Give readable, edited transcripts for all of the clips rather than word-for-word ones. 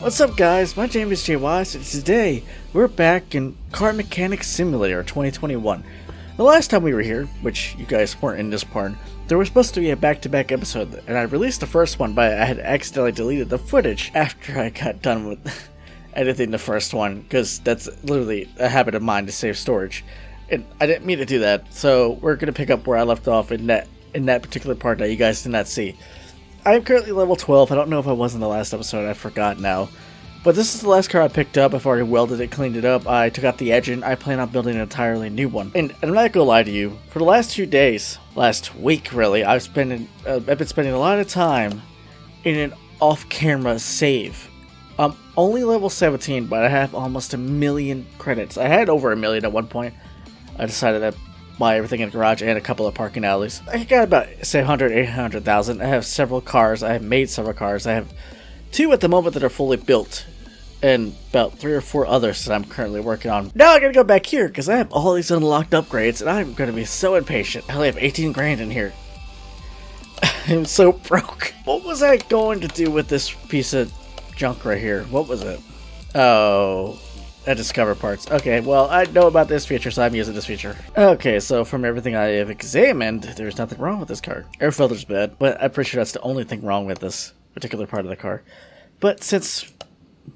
What's up guys, my name is JayWoz and today we're back in Car Mechanic Simulator 2021. The last time we were here, which you guys weren't in this part, there was supposed to be a back-to-back episode and I released the first one but I had accidentally deleted the footage after I got done with editing the first one because that's literally a habit of mine to save storage. And I didn't mean to do that, so we're going to pick up where I left off in that particular part that you guys did not see. I am currently level 12. I don't know if I was in the last episode. I forgot now. But this is the last car I picked up. I've already welded it, cleaned it up. I took out the engine. I plan on building an entirely new one. And I'm not gonna lie to you. For the last 2 days, last week really, I've been spending a lot of time in an off-camera save. I'm only level 17, but I have almost 1 million credits. I had over 1 million at one point. I decided to buy everything in the garage and a couple of parking alleys. I got about 700, 800,000. I have several cars. I have made several cars. I have 2 at the moment that are fully built, and about 3 or 4 others that I'm currently working on. Now I gotta go back here because I have all these unlocked upgrades, and I'm gonna be so impatient. I only have 18 grand in here. I'm so broke. What was I going to do with this piece of junk right here? What was it? Oh, I discover parts. Okay, well, I know about this feature, so I'm using this feature. Okay, so from everything I have examined, there's nothing wrong with this car. Air filter's bad, but I'm pretty sure that's the only thing wrong with this particular part of the car. But since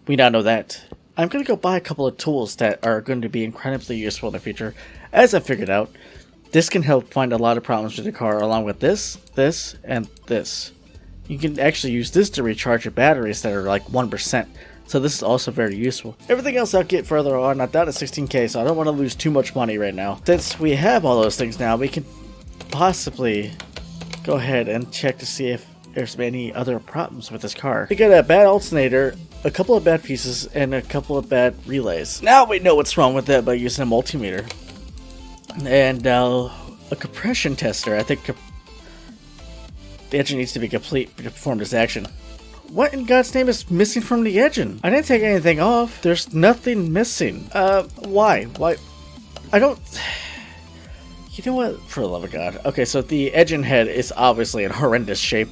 we now know that, I'm going to go buy a couple of tools that are going to be incredibly useful in the future. As I figured out, this can help find a lot of problems with the car, along with this, and this. You can actually use this to recharge your batteries that are like 1%. So this is also very useful. Everything else I'll get further on. I'm down to 16k, so I don't want to lose too much money right now. Since we have all those things now, we can possibly go ahead and check to see if there's any other problems with this car. We got a bad alternator, a couple of bad pieces, and a couple of bad relays. Now we know what's wrong with that by using a multimeter. And a compression tester. I think the engine needs to be complete to perform this action. What in God's name is missing from the engine? I didn't take anything off. There's nothing missing. Why? Why? I don't... You know what? For the love of God. Okay, so the engine head is obviously in horrendous shape.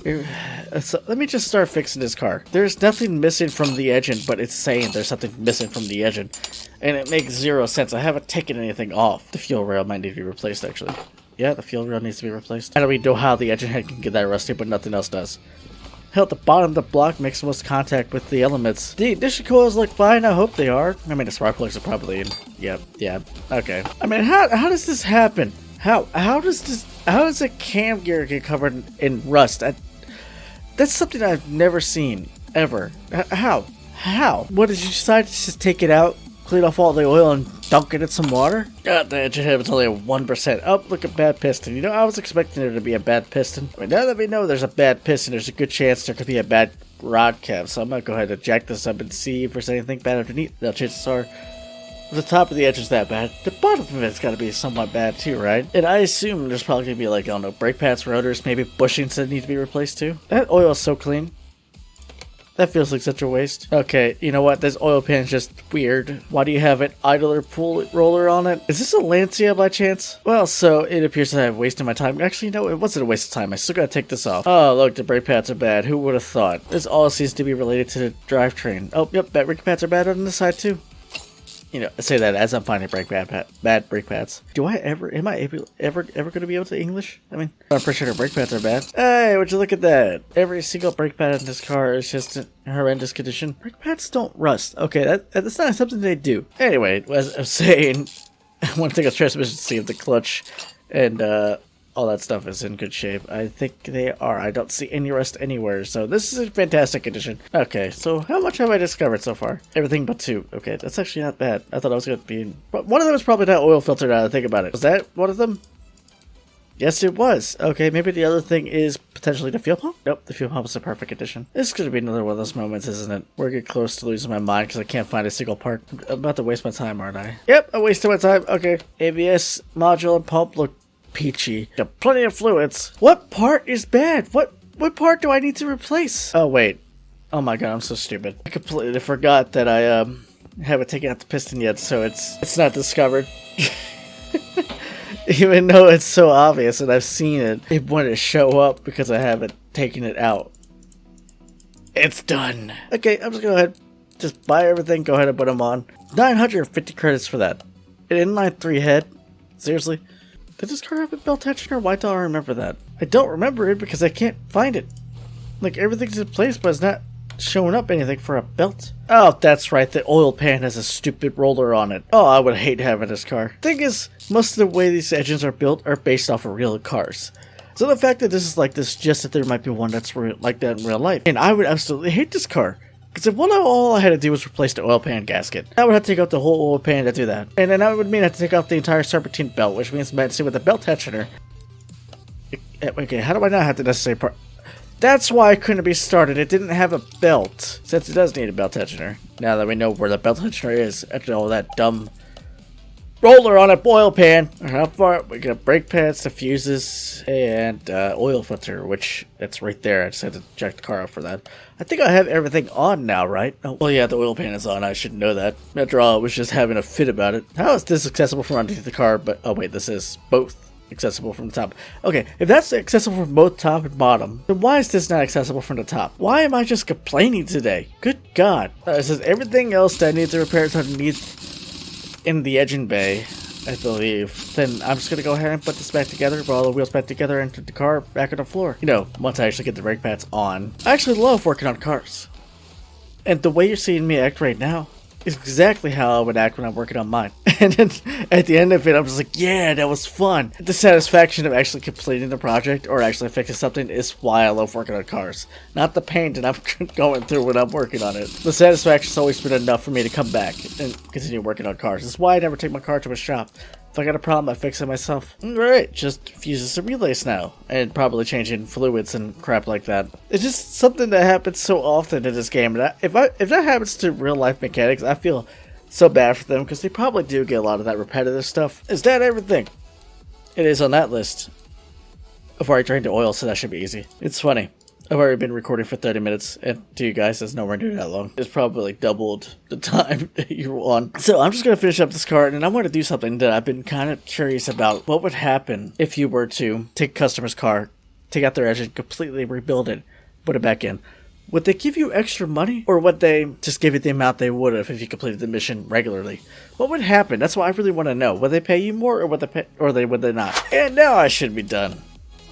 So let me just start fixing this car. There's nothing missing from the engine, but it's saying there's something missing from the engine. And it makes 0 sense. I haven't taken anything off. The fuel rail might need to be replaced, actually. Yeah, the fuel rail needs to be replaced. I don't even know how the engine head can get that rusty, but nothing else does. Hell, the bottom of the block makes most contact with the elements. The ignition coils look fine, I hope they are. I mean, the spark plugs are probably in. Yep, yeah, okay. I mean, how does this happen? How does a cam gear get covered in rust? That's something I've never seen, ever. How? What, did you decide to just take it out, clean off all the oil, and dunk it in some water? God, the engine head was only at 1%. Oh, look at bad piston. You know, I was expecting there to be a bad piston. But now that we know there's a bad piston, there's a good chance there could be a bad rod cap. So I'm gonna go ahead and jack this up and see if there's anything bad underneath. The chances are the top of the edge is that bad. The bottom of it's gotta be somewhat bad too, right? And I assume there's probably gonna be like, I don't know, brake pads, rotors, maybe bushings that need to be replaced too. That oil is so clean. That feels like such a waste. Okay, you know what? This oil pan is just weird. Why do you have an idler pull roller on it? Is this a Lancia by chance? Well, so it appears that I've wasted my time. Actually, no, it wasn't a waste of time. I still gotta take this off. Oh, look, the brake pads are bad. Who would have thought? This all seems to be related to the drivetrain. Oh, yep, brake pads are bad on this side too. You know, I say that as I'm finding bad brake pads. Am I ever going to be able to English? I mean, I'm pretty sure the brake pads are bad. Hey, would you look at that? Every single brake pad in this car is just in horrendous condition. Brake pads don't rust. Okay, that's not something they do. Anyway, as I'm saying, one thing of transmission, see if the clutch and all that stuff is in good shape. I think they are. I don't see any rust anywhere, so this is a fantastic condition. Okay, so how much have I discovered so far? Everything but 2. Okay, that's actually not bad. I thought I was going to be... But one of them was probably that oil filter now that I think about it. Was that one of them? Yes, it was. Okay, maybe the other thing is potentially the fuel pump? Nope, the fuel pump is a perfect condition. This is going to be another one of those moments, isn't it? We're getting close to losing my mind because I can't find a single part. I'm about to waste my time, aren't I? Yep, I wasted my time. Okay, ABS module and pump look peachy. Got plenty of fluids. What part is bad? What part do I need to replace? Oh wait. Oh my god, I'm so stupid. I completely forgot that I haven't taken out the piston yet, so it's not discovered. Even though it's so obvious and I've seen it, it wanted to show up because I haven't taken it out. It's done. Okay, I'm just gonna go ahead Just buy everything, go ahead and put them on. 950 credits for that. An inline 3 head? Seriously? Did this car have a belt tensioner? Why don't I remember that? I don't remember it because I can't find it. Like, everything's in place, but it's not showing up anything for a belt. Oh, that's right, the oil pan has a stupid roller on it. Oh, I would hate having this car. Thing is, most of the way these engines are built are based off of real cars. So the fact that this is like this suggests that there might be one that's like that in real life. And I would absolutely hate this car. Because if all I had to do was replace the oil pan gasket, I would have to take out the whole oil pan to do that. And then that would mean I have to take out the entire serpentine belt, which means see with the belt tensioner. Okay, how do I not have the necessary part? That's why I couldn't be started. It didn't have a belt, since it does need a belt tensioner. Now that we know where the belt tensioner is, after all that dumb roller on a oil pan. How far? We got brake pads, the fuses, and oil filter, which that's right there. I just had to check the car out for that. I think I have everything on now, right? Oh, well, yeah, the oil pan is on. I should know that. After all, I was just having a fit about it. How is this accessible from underneath the car? But oh wait, this is both accessible from the top. Okay, if that's accessible from both top and bottom, then why is this not accessible from the top? Why am I just complaining today? Good God. It says everything else that I need to repair is underneath in the engine bay, I believe. Then I'm just gonna go ahead and put this back together, put all the wheels back together, and put the car back on the floor. You know, once I actually get the brake pads on. I actually love working on cars. And the way you're seeing me act right now is exactly how I would act when I'm working on mine. And then at the end of it, I'm just like, yeah, that was fun. The satisfaction of actually completing the project or actually fixing something is why I love working on cars. Not the pain that I'm going through when I'm working on it. The satisfaction's always been enough for me to come back and continue working on cars. That's why I never take my car to a shop. If I got a problem, I fix it myself. Alright, just fuses and relays now. And probably changing fluids and crap like that. It's just something that happens so often in this game. And if that happens to real life mechanics, I feel so bad for them because they probably do get a lot of that repetitive stuff. Is that everything? It is on that list. I've already drained the oil, so that should be easy. It's funny. I've already been recording for 30 minutes, and to you guys, it's nowhere near that long. It's probably like doubled the time you were on. So I'm just going to finish up this card, and I want to do something that I've been kind of curious about. What would happen if you were to take a customer's car, take out their engine, completely rebuild it, put it back in? Would they give you extra money, or would they just give you the amount they would have if you completed the mission regularly? What would happen? That's what I really want to know. Would they pay you more, or would they not? And now I should be done.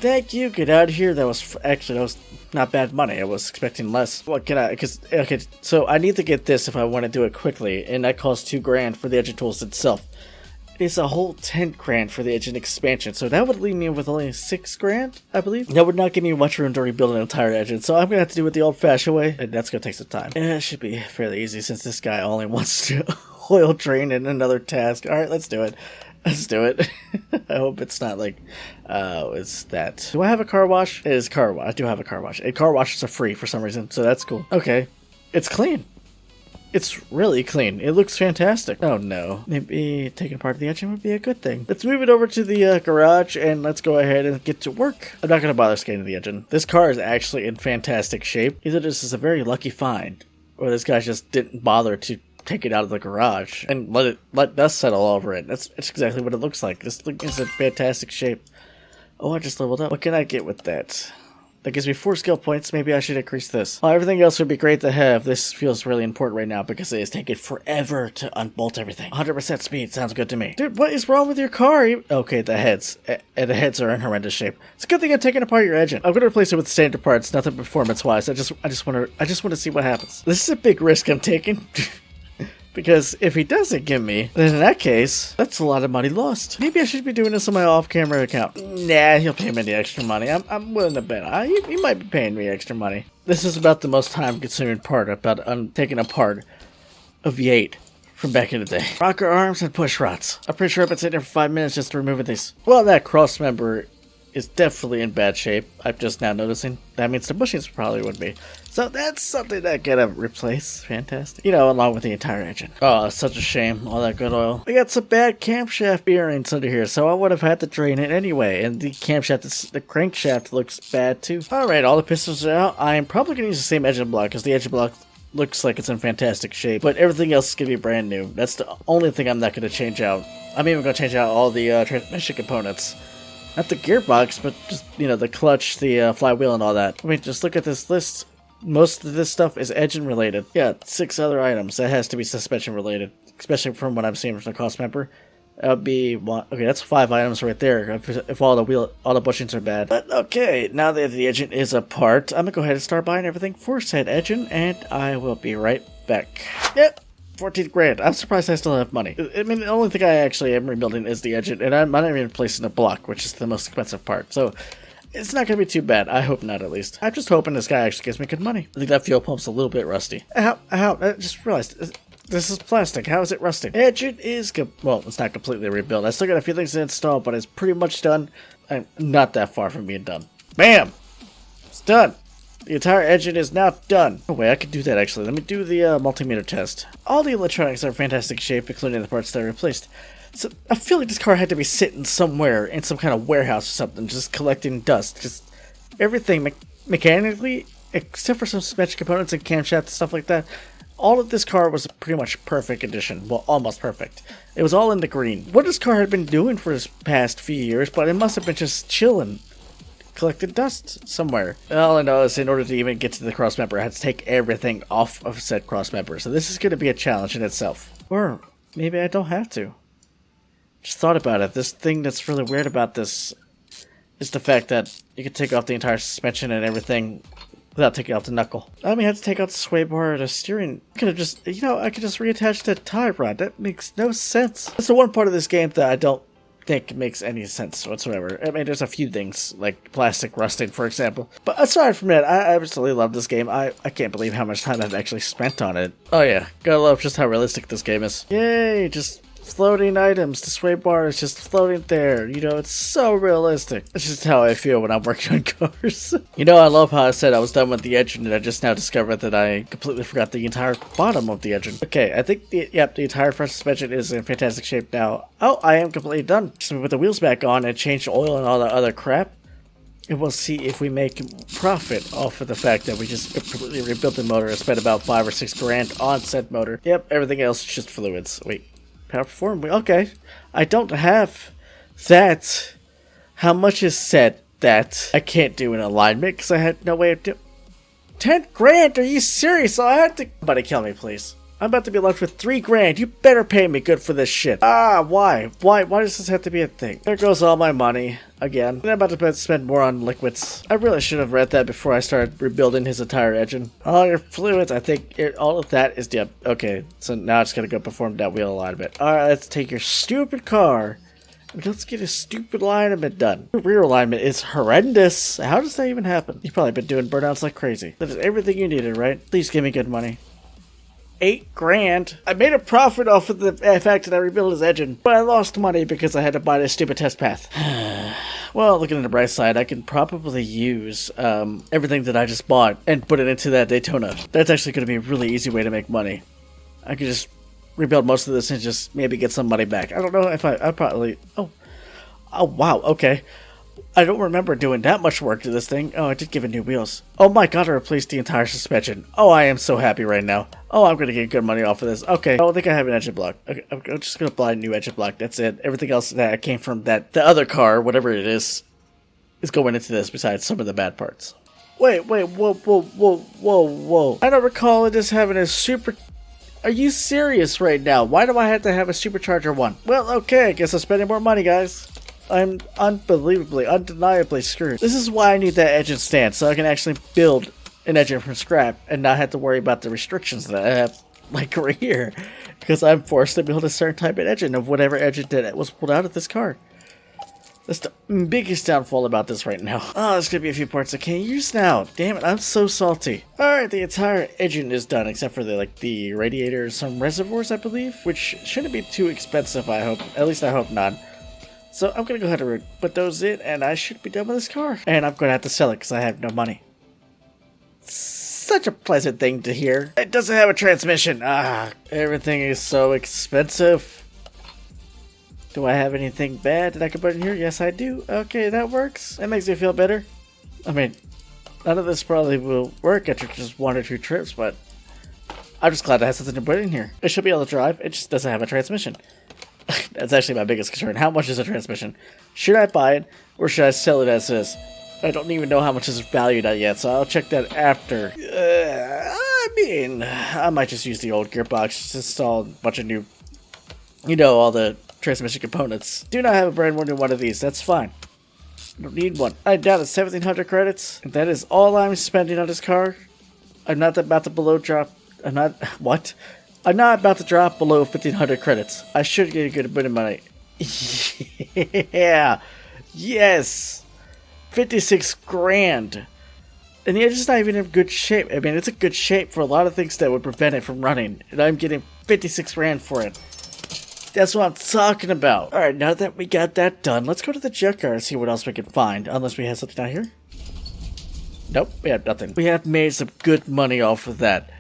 Thank you. Get out of here. That was not bad money. I was expecting less. What can I? Okay, so I need to get this if I want to do it quickly, and that costs $2 grand for the engine tools itself. It's a whole 10 grand for the engine expansion, so that would leave me with only 6 grand, I believe. That would not give me much room to rebuild an entire engine, so I'm gonna have to do it the old-fashioned way, and that's gonna take some time. And it should be fairly easy since this guy only wants to oil drain in another task. All right, let's do it. Let's do it. I hope it's not like, it's that. Do I have a car wash? It is car wash. I do have a car wash. And car washes are free for some reason, so that's cool. Okay. It's clean. It's really clean. It looks fantastic. Oh no. Maybe taking apart the engine would be a good thing. Let's move it over to the garage and let's go ahead and get to work. I'm not going to bother scanning the engine. This car is actually in fantastic shape. Either this is a very lucky find, or this guy just didn't bother to take it out of the garage and let dust settle over it. That's exactly what it looks like. This thing is in fantastic shape. Oh, I just leveled up. What can I get with that? That gives me 4 skill points. Maybe I should increase this. Well, everything else would be great to have. This feels really important right now because it is taking forever to unbolt everything. 100% speed sounds good to me. Dude, what is wrong with your car? Okay, the heads. The heads are in horrendous shape. It's a good thing I'm taking apart your engine. I'm going to replace it with standard parts, nothing performance-wise. I just want to see what happens. This is a big risk I'm taking. Because if he doesn't give me, then in that case, that's a lot of money lost. Maybe I should be doing this on my off-camera account. Nah, he'll pay me the extra money. I'm willing to bet. He might be paying me extra money. This is about the most time-consuming part about taking apart a V8 from back in the day. Rocker arms and push rods. I'm pretty sure I've been sitting there for 5 minutes just removing these. Well, that cross member is definitely in bad shape. I'm just now noticing. That means the bushings probably would be. So that's something that I gotta replace. Fantastic. You know, along with the entire engine. Oh, it's such a shame. All that good oil. I got some bad camshaft bearings under here, so I would have had to drain it anyway. And the camshaft, the crankshaft looks bad too. Alright, all the pistons are out. I'm probably gonna use the same engine block because the engine block looks like it's in fantastic shape. But everything else is gonna be brand new. That's the only thing I'm not gonna change out. I'm even gonna change out all the transmission components. Not the gearbox, but just, you know, the clutch, the flywheel, and all that. I mean, just look at this list. Most of this stuff is engine related. Yeah, 6 other items. That has to be suspension related, especially from what I'm seeing from the cost member. That would be one. Okay, that's 5 items right there. If all the bushings are bad. But okay, now that the engine is apart, I'm gonna go ahead and start buying everything for said engine, and I will be right back. Yep. 14 grand. I'm surprised I still have money. I mean, the only thing I actually am rebuilding is the engine, and I'm not even replacing the block, which is the most expensive part. So it's not going to be too bad. I hope not, at least. I'm just hoping this guy actually gives me good money. I think that fuel pump's a little bit rusty. How? I just realized. This is plastic. How is it rusting? Engine is well, it's not completely rebuilt. I still got a few things to install, but it's pretty much done. I'm not that far from being done. Bam! It's done. The entire engine is now done. Oh wait, I could do that actually. Let me do the multimeter test. All the electronics are in fantastic shape, including the parts that are replaced. So I feel like this car had to be sitting somewhere in some kind of warehouse or something, just collecting dust. Just everything mechanically, except for some suspension components and camshaft and stuff like that. All of this car was a pretty much perfect condition. Well, almost perfect. It was all in the green. What this car had been doing for his past few years, but it must have been just chilling. Collected dust somewhere. All I know is in order to even get to the cross member, I had to take everything off of said cross member. So this is going to be a challenge in itself. Or maybe I don't have to. Just thought about it. This thing that's really weird about this is the fact that you can take off the entire suspension and everything without taking out the knuckle. I mean, I had to take out the sway bar or the steering. I could have just, I could just reattach the tie rod. That makes no sense. That's the one part of this game that I don't think makes any sense whatsoever. I mean, there's a few things, like plastic rusting, for example. But aside from that, I absolutely love this game. I can't believe how much time I've actually spent on it. Oh yeah, gotta love just how realistic this game is. Yay, just floating items. The sway bar is just floating there. It's so realistic. It's just how I feel when I'm working on cars. I love how I said I was done with the engine, and I just now discovered that I completely forgot the entire bottom of the engine. Okay, I think the entire front suspension is in fantastic shape now. Oh, I am completely done. Just put the wheels back on and change the oil and all that other crap. And we'll see if we make profit off of the fact that we just completely rebuilt the motor and spent about 5 or 6 grand on said motor. Yep, everything else is just fluids. Wait. Power perform. Okay. I don't have that. How much is said that I can't do an alignment because I had no way of doing 10 grand? Are you serious? I had to. Somebody kill me, please. I'm about to be left with 3 grand. You better pay me good for this shit. Why? Why does this have to be a thing? There goes all my money. Again. I'm about to spend more on liquids. I really should have read that before I started rebuilding his entire engine. All your fluids, I think all of that is dead. Okay, so now I just gotta go perform that wheel alignment. Alright, let's take your stupid car. And let's get a stupid alignment done. Your rear alignment is horrendous. How does that even happen? You've probably been doing burnouts like crazy. That is everything you needed, right? Please give me good money. 8 grand. I made a profit off of the fact that I rebuilt his engine, but I lost money because I had to buy this stupid test path. Well, looking at the bright side, I can probably use everything that I just bought and put it into that Daytona. That's actually going to be a really easy way to make money. I could just rebuild most of this and just maybe get some money back. I don't know if I probably... Oh, wow, okay. I don't remember doing that much work to this thing. Oh, I did give it new wheels. Oh my god, I replaced the entire suspension. Oh, I am so happy right now. Oh, I'm gonna get good money off of this. Okay, I don't think I have an engine block. Okay, I'm just gonna buy a new engine block. That's it. Everything else that came from the other car, whatever it is going into this besides some of the bad parts. Wait, whoa. I don't recall it as having a super... Are you serious right now? Why do I have to have a supercharger one? Well, okay, I guess I'm spending more money, guys. I'm undeniably screwed. This is why I need that engine stand, so I can actually build an engine from scrap and not have to worry about the restrictions that I have, like right here, because I'm forced to build a certain type of engine of whatever engine that was pulled out of this car. That's the biggest downfall about this right now. Oh, there's gonna be a few parts I can't use now. Damn it, I'm so salty. Alright, the entire engine is done except for the radiator and some reservoirs, I believe, which shouldn't be too expensive, I hope. At least I hope not. So I'm gonna go ahead and put those in, and I should be done with this car. And I'm gonna have to sell it because I have no money. Such a pleasant thing to hear. It doesn't have a transmission. Everything is so expensive. Do I have anything bad that I can put in here? Yes, I do. Okay, that works. That makes me feel better. I mean, none of this probably will work after just 1 or 2 trips, but I'm just glad I have something to put in here. It should be able to drive. It just doesn't have a transmission. That's actually my biggest concern. How much is a transmission? Should I buy it or should I sell it as is? I don't even know how much is valued at yet, so I'll check that after. I might just use the old gearbox, just install a bunch of new, all the transmission components. Do not have a brand new one of these, that's fine. Don't need one. I'm down to 1,700 credits. That is all I'm spending on this car. I'm not about to I'm not about to drop below 1,500 credits. I should get a good bit of money. Yeah. Yes. 56 grand. And it's just not even in good shape. I mean, it's a good shape for a lot of things that would prevent it from running. And I'm getting 56 grand for it. That's what I'm talking about. Alright, now that we got that done, let's go to the junkyard and see what else we can find. Unless we have something down here. Nope, we have nothing. We have made some good money off of that.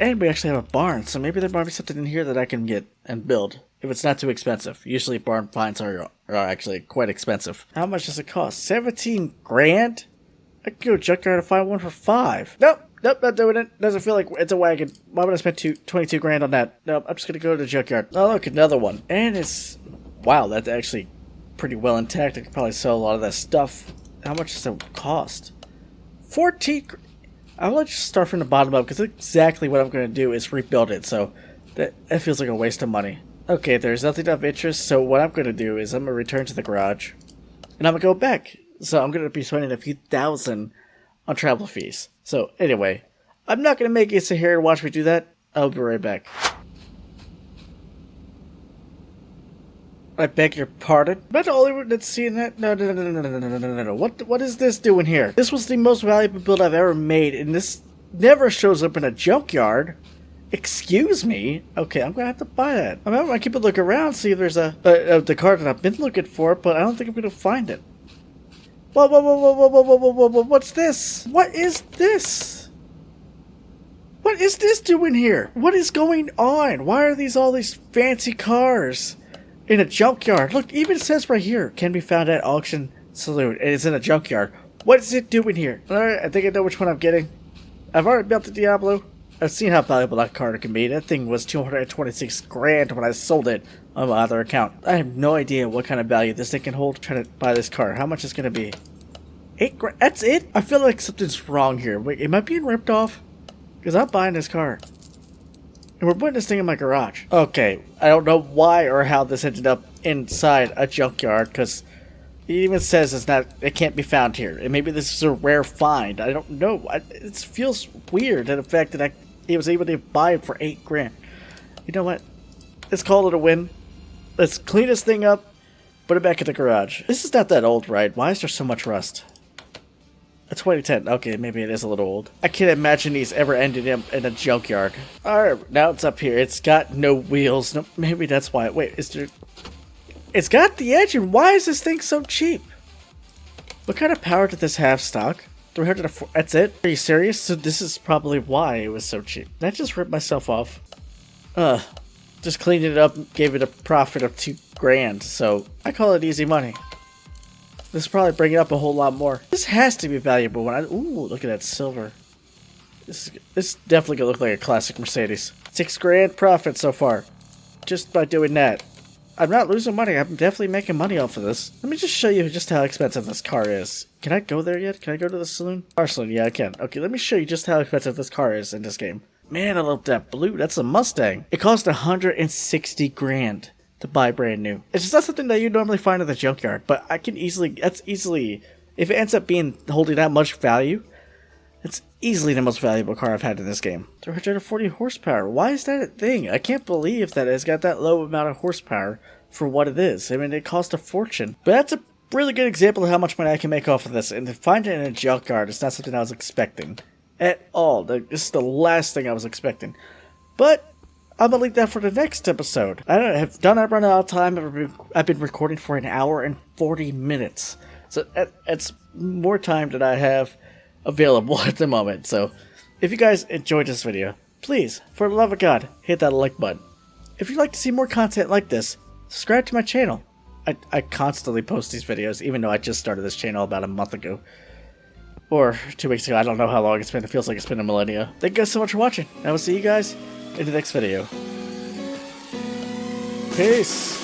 And we actually have a barn, so maybe there might be something in here that I can get and build. If it's not too expensive. Usually barn finds are actually quite expensive. How much does it cost? 17 grand? I could go to Junkyard and find one for 5. Nope, not doing it. Doesn't feel like it's a wagon. Why would I spend 22 grand on that? Nope, I'm just gonna go to the Junkyard. Oh look, another one. And it's... Wow, that's actually pretty well intact. I could probably sell a lot of that stuff. How much does it cost? 14... I'll just start from the bottom up, because exactly what I'm gonna do is rebuild it, so... That feels like a waste of money. Okay, there's nothing of interest, so what I'm gonna do is I'm gonna return to the garage. And I'm gonna go back. So I'm going to be spending a few thousand on travel fees. So anyway, I'm not going to make you sit here and watch me do that. I'll be right back. I beg your pardon? Am I the only one that's seeing that? No. What is this doing here? This was the most valuable build I've ever made, and this never shows up in a junkyard. Excuse me? Okay, I'm going to have to buy that. I'm going to keep a look around, see if there's the car that I've been looking for, but I don't think I'm going to find it. Whoa, what's this? What is this? What is this doing here? What is going on? Why are all these fancy cars in a junkyard? Look, even it says right here, can be found at auction saloon. And it's in a junkyard. What is it doing here? Alright, I think I know which one I'm getting. I've already built the Diablo. I've seen how valuable that car can be. That thing was 226 grand when I sold it on my other account. I have no idea what kind of value this thing can hold. Trying to buy this car. How much is going to be? 8 grand? That's it? I feel like something's wrong here. Wait, am I being ripped off? Because I'm buying this car. And we're putting this thing in my garage. Okay, I don't know why or how this ended up inside a junkyard. Because it even says it can't be found here. And maybe this is a rare find. I don't know. It feels weird that the fact that he was able to buy it for 8 grand. You know what? Let's call it a win. Let's clean this thing up. Put it back in the garage. This is not that old, right? Why is there so much rust? A 2010. Okay, maybe it is a little old. I can't imagine these ever ended in a junkyard. Alright, now it's up here. It's got no wheels. No, maybe that's why. Wait, is there... It's got the engine. Why is this thing so cheap? What kind of power did this have stock? 304. That's it? Are you serious? So this is probably why it was so cheap. Did I just rip myself off? Just cleaned it up, gave it a profit of 2 grand. So I call it easy money. This will probably bring it up a whole lot more. This has to be valuable when ooh, look at that silver. This definitely gonna look like a classic Mercedes. 6 grand profit so far. Just by doing that. I'm not losing money. I'm definitely making money off of this. Let me just show you just how expensive this car is. Can I go there yet? Can I go to the saloon? Car saloon, yeah I can. Okay, let me show you just how expensive this car is in this game. Man, I love that blue. That's a Mustang. It cost 160 grand to buy brand new. It's just not something that you normally find at the junkyard, but I can easily, if it ends up holding that much value, it's easily the most valuable car I've had in this game. 340 horsepower. Why is that a thing? I can't believe that it's got that low amount of horsepower for what it is. I mean, it cost a fortune. But that's a really good example of how much money I can make off of this. And to find it in a junkyard is not something I was expecting at all. This is the last thing I was expecting. But I'm gonna leave that for the next episode. I have done that run out of time. I've been recording for 1 hour and 40 minutes. So that's more time than I have available at the moment. So if you guys enjoyed this video, please, for the love of God, hit that like button. If you'd like to see more content like this, subscribe to my channel. I constantly post these videos, even though I just started this channel about a month ago. Or 2 weeks ago. I don't know how long it's been. It feels like it's been a millennia. Thank you guys so much for watching. I will see you guys in the next video. Peace.